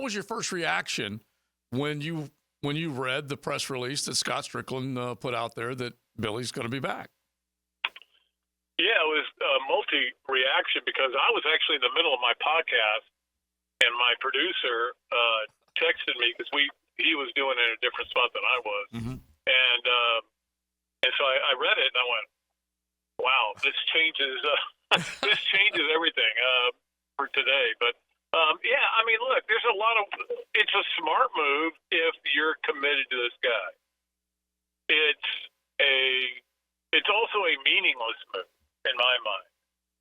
what was your first reaction when you read the press release that Scott Strickland put out there that Billy's going to be back? Yeah, it was a multi-reaction because I was actually in the middle of my podcast, and my producer texted me because he was doing it in a different spot than I was, and so I read it and I went, "Wow, this changes everything for today." But yeah, I mean, look, there's a lot of. It's a smart move if you're committed to this guy. It's also a meaningless move in my mind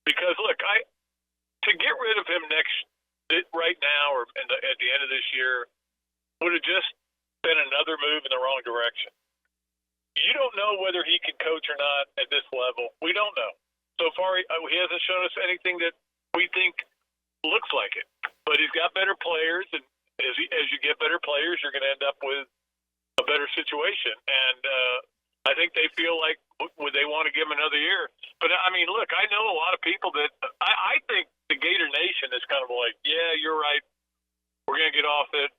because look, to get rid of him right now or at the end of this year would have just been another move in the wrong direction. You don't know whether he can coach or not at this level. We don't know. So far, he hasn't shown us anything that we think looks like it. But he's got better players, and as you get better players, you're going to end up with a better situation. And I think they feel like would they want to give him another year. But, I mean, look, I know a lot of people that I think the Gator Nation is kind of like, yeah, you're right. We're going to get off it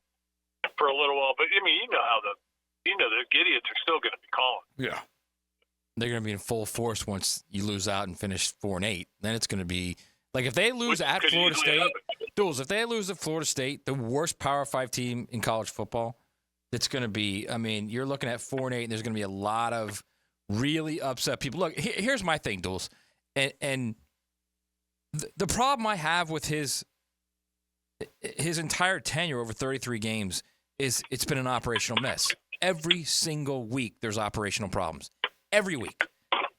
for a little while. But, I mean, the idiots are still going to be calling. Yeah. They're going to be in full force once you lose out and finish 4-8. Then it's going to be like if they lose at Florida State, Duels, if they lose at Florida State, the worst Power 5 team in college football, it's going to be, I mean, you're looking at 4-8, and there's going to be a lot of really upset people. Look, here's my thing, Duels. And the problem I have with his entire tenure over 33 games is it's been an operational mess. Every single week there's operational problems. Every week.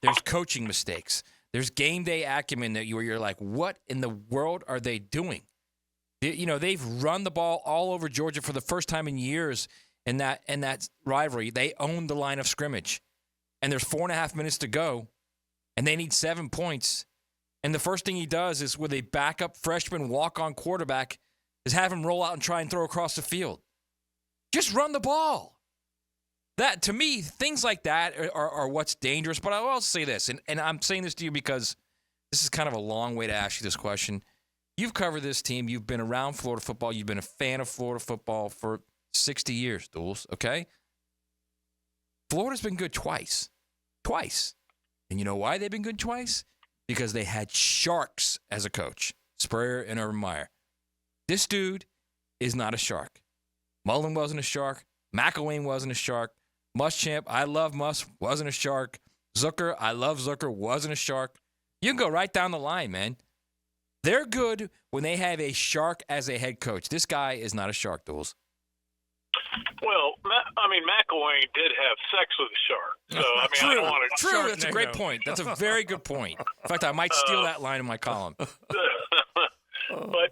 There's coaching mistakes. There's game day acumen that you're like, what in the world are they doing? They've run the ball all over Georgia for the first time in years in that rivalry. They own the line of scrimmage. And there's 4.5 minutes to go, and they need 7 points. And the first thing he does is with a backup freshman walk-on quarterback is have him roll out and try and throw across the field. Just run the ball. That, to me, things like that are what's dangerous. But I will also say this, and I'm saying this to you because this is kind of a long way to ask you this question. You've covered this team. You've been around Florida football. You've been a fan of Florida football for 60 years, Duels, okay? Florida's been good twice. Twice. And you know why they've been good twice? Because they had sharks as a coach, Spurrier and Urban Meyer. This dude is not a shark. Mullen wasn't a shark. McElwain wasn't a shark. Muschamp, I love Musch, wasn't a shark. Zucker, I love Zucker, wasn't a shark. You can go right down the line, man. They're good when they have a shark as a head coach. This guy is not a shark, Duels. Well, I mean, McElwain did have sex with a shark. So, I mean, I don't want to... True, that's a great point. That's a very good point. In fact, I might steal that line in my column. But,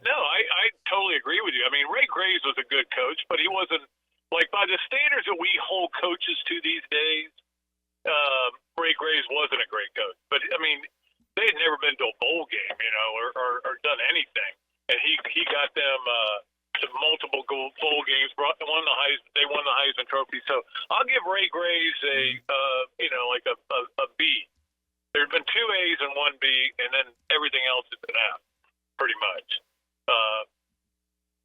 no, I totally agree with you. I mean, Ray Graves was a good coach, but he wasn't... Like, by the standards that we hold coaches to these days, Ray Graves wasn't a great coach. But, I mean, they had never been to a bowl game, or done anything. And he got them... to multiple bowl games, they won the Heisman Trophy. So I'll give Ray Graves a B. There's been 2 A's and 1 B, and then everything else is an F, pretty much.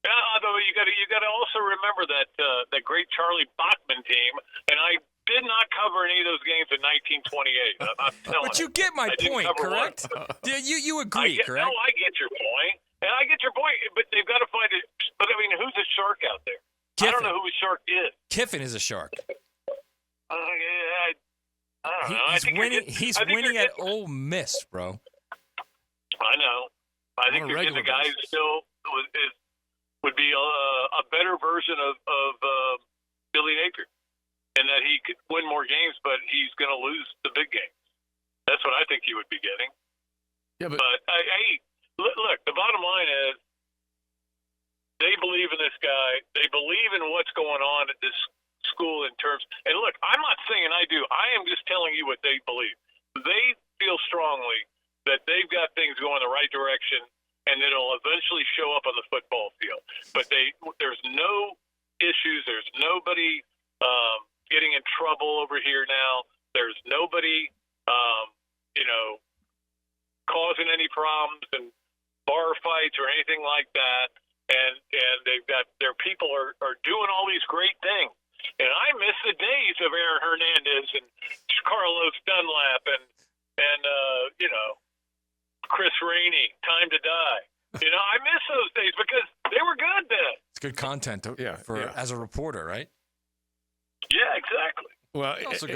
Although you got to also remember that great Charlie Bachman team, and I did not cover any of those games in 1928. But you get my point, correct? Yeah, you agree, correct? No, I get your point. And I get your point, but they've got to find it. But, I mean, who's a shark out there? Kiffin. I don't know who a shark is. Kiffin is a shark. I don't know. He's winning at Ole Miss, bro. I know. I think the guy who still would be a better version of Billy Napier, in that he could win more games, but he's going to lose the big games. That's what I think he would be getting. Yeah, but look, the bottom line is they believe in this guy. They believe in what's going on at this school in terms – and look, I'm not saying I do. I am just telling you what they believe. They feel strongly that they've got things going the right direction and that it'll eventually show up on the football field. But there's no issues. There's nobody getting in trouble over here now. There's nobody, causing any problems and bar fights or anything like that. and they've got their people are doing all these great things. And I miss the days of Aaron Hernandez and Carlos Dunlap and Chris Rainey, Time to Die. I miss those days because they were good then. It's good content as a reporter, right? Yeah, exactly. Well, also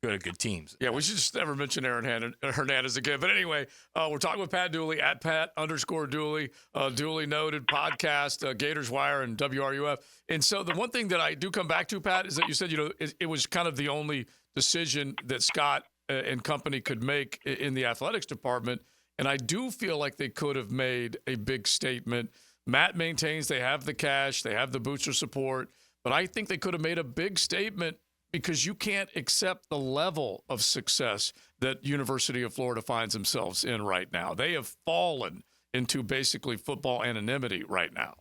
good teams. Yeah, we should just never mention Aaron Hernandez again. But anyway, we're talking with Pat Dooley at Pat_Dooley, Dooley Noted podcast, Gators Wire and WRUF. And so the one thing that I do come back to, Pat, is that you said, it was kind of the only decision that Scott and company could make in the athletics department. And I do feel like they could have made a big statement. Matt maintains they have the cash, they have the booster support, but I think they could have made a big statement because you can't accept the level of success that University of Florida finds themselves in right now. They have fallen into basically football anonymity right now.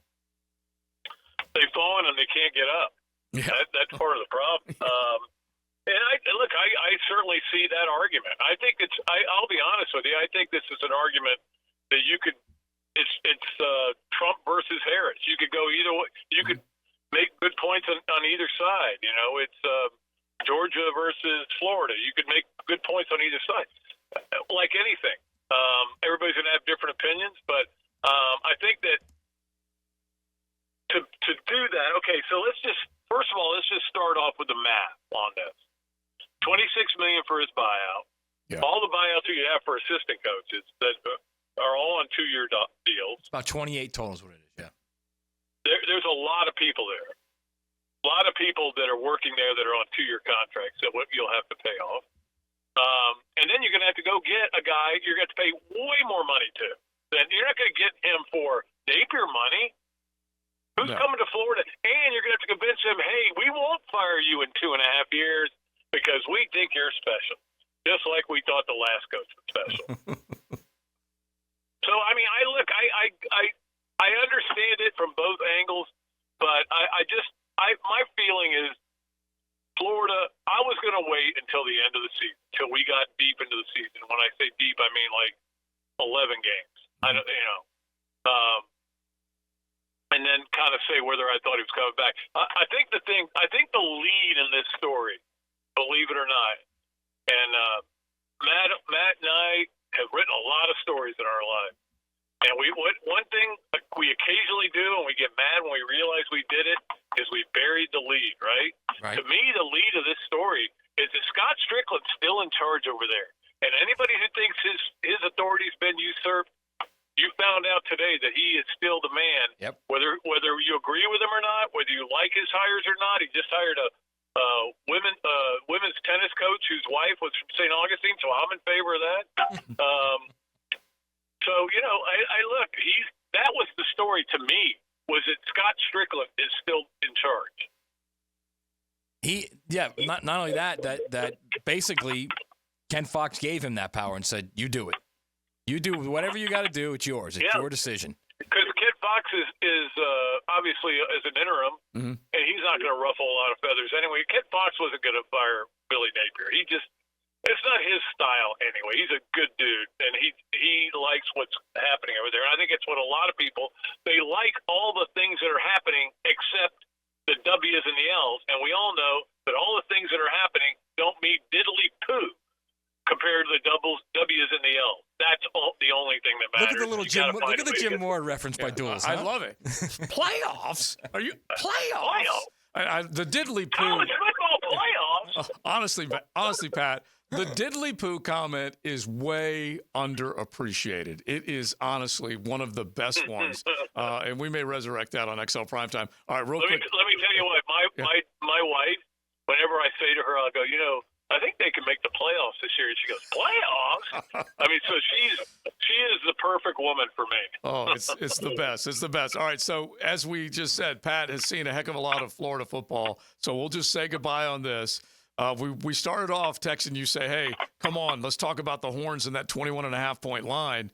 They've fallen and they can't get up. Yeah. That's part of the problem. And I certainly see that argument. I think I'll be honest with you. I think this is an argument that it's Trump versus Harris. You could go either way. You could make good points on either side. It's Georgia versus Florida. You could make good points on either side. Like anything, everybody's going to have different opinions, but I think that to do that, okay, so first of all, let's just start off with the math on this. $26 million for his buyout. Yeah. All the buyouts you have for assistant coaches that are all on 2-year deals. It's about 28 total is what it is, yeah. There's a lot of people there. A lot of people that are working there that are on 2-year contracts that you'll have to pay off. And then you're going to have to go get a guy you're going to have to pay way more money to. Then you're not going to get him for Napier money. Who's coming to Florida? And you're going to have to convince him, hey, we won't fire you in 2.5 years because we think you're special, just like we thought the last coach was special. So, I mean, I understand it from both angles, but my feeling is Florida, I was going to wait until the end of the season, until we got deep into the season. When I say deep, I mean like 11 games. And then kind of say whether I thought he was coming back. I think the lead in this story, believe it or not, and Matt and I have written a lot of stories in our lives. And one thing we occasionally do, and we get mad when we realize we did it, is we buried the lead, right? To me, the lead of this story is that Scott Strickland's still in charge over there. And anybody who thinks his authority's been usurped, you found out today that he is still the man. Yep. Whether you agree with him or not, whether you like his hires or not, he just hired a women's tennis coach whose wife was from St. Augustine, so I'm in favor of that. So, I look, that was the story to me, was that Scott Strickland is still in charge. Not only that basically Ken Fox gave him that power and said, you do it. You do whatever you got to do. It's yours. It's your decision. Because Ken Fox is obviously as an interim, and he's not going to ruffle a lot of feathers anyway. Ken Fox wasn't going to fire Billy Napier. It's not his style anyway. He's a good dude, and he likes what's happening over there. And I think it's what a lot of people, they like all the things that are happening except the W's and the L's. And we all know that all the things that are happening don't mean diddly poo compared to the W's and the L's. That's the only thing that matters. Look at the Jim Moore reference by Duels. I love it. Playoffs? Are you playoffs? The diddly poo. College football playoffs. Honestly, Pat, the diddly poo comment is way underappreciated. It is honestly one of the best ones, and we may resurrect that on XL Primetim. All right, quick. Let me tell you what. My wife, whenever I say to her, I'll go, I think they can make the playoffs this year. And she goes, playoffs? I mean, so she is the perfect woman for me. Oh, it's the best. It's the best. All right, so as we just said, Pat has seen a heck of a lot of Florida football, so we'll just say goodbye on this. We started off texting you, say, hey, come on, let's talk about the Horns and that 21.5-point line.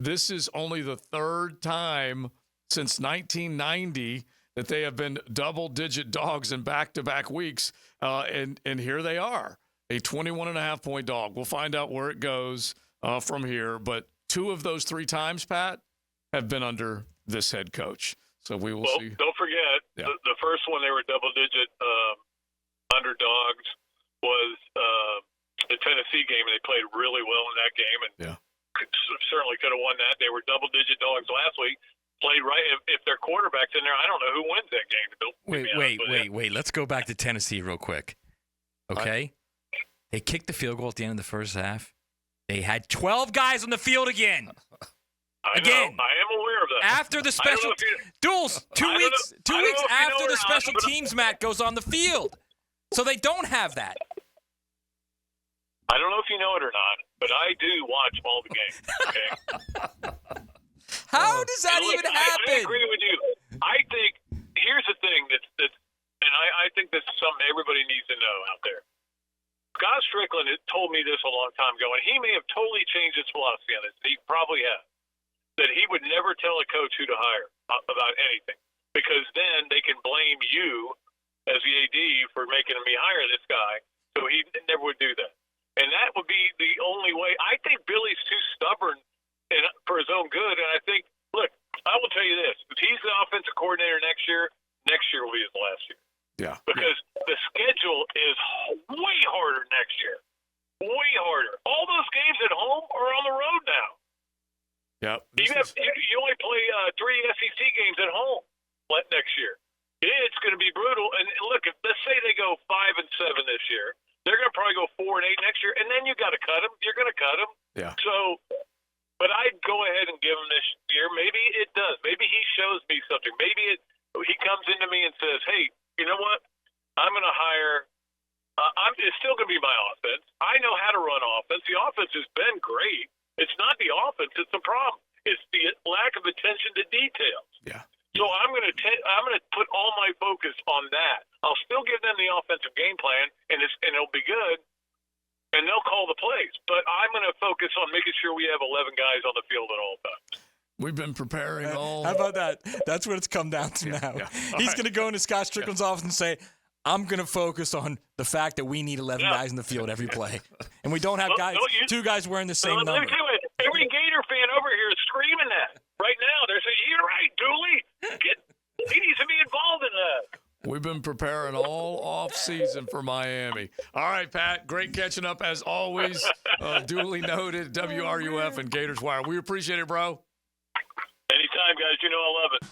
This is only the third time since 1990 that they have been double-digit dogs in back-to-back weeks, and here they are. A 21.5-point dog. We'll find out where it goes from here. But 2 of those 3 times, Pat, have been under this head coach. So we will see. Don't forget, the first one they were double-digit underdogs was the Tennessee game, and they played really well in that game, and certainly could have won that. They were double-digit dogs last week. Played right. If their quarterback's in there, I don't know who wins that game. Wait. Let's go back to Tennessee real quick. Okay? They kicked the field goal at the end of the first half. They had 12 guys on the field again. I am aware of that. After the special Duels, 2 weeks after the special teams mat goes on the field. So they don't have that. I don't know if you know it or not, but I do watch all the games. Okay? How does that even happen? I agree with you. I think here's the thing that's and I think this is something everybody needs to know out there. Scott Strickland had told me this a long time ago, and he may have totally changed his philosophy on this. He probably has. That he would never tell a coach who to hire about anything, because then they can blame you as the AD for making me hire this guy. So he never would do that. And that would be the only way. I think Billy's too stubborn for his own good. And I think, look, I will tell you this. If he's the offensive coordinator next year will be his last year. Yeah. Because the schedule is way harder next year. Way harder. All those games at home are on the road now. Yep. You only play 3 SEC games at home next year. It's going to be brutal. And look, let's say they go 5-7 this year. They're going to probably go 4-8 next year, and then you got to cut them. You're going to cut them. Yeah. So, but I'd go ahead and give him this year. Maybe it does. Maybe he shows me something. Maybe he comes into me and says, "Hey, you know what? I'm going to hire. It's still going to be my offense. I know how to run offense. The offense has been great. It's not the offense. It's the problem. It's the lack of attention to details. Yeah. So I'm going to put all my focus on that. I'll still give them the offensive game plan, and it'll be good, and they'll call the plays. But I'm going to focus on making sure we have 11 guys on the field at all times." We've been preparing all. How about that? That's what it's come down to now. Yeah. He's going to go into Scott Strickland's office and say, "I'm going to focus on the fact that we need 11 guys in the field every play, and we don't have two guys wearing the same number." Let me tell you, every Gator fan over here is screaming that right now. They're saying, "You're right, Dooley. He needs to be involved in that." We've been preparing all off season for Miami. All right, Pat. Great catching up as always. Duly noted. WRUF and Gators Wire. We appreciate it, bro. Anytime, guys. You know I love it.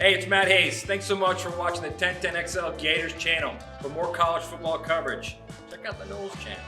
Hey, it's Matt Hayes. Thanks so much for watching the 1010XL Gators channel. For more college football coverage, check out the Knowles channel.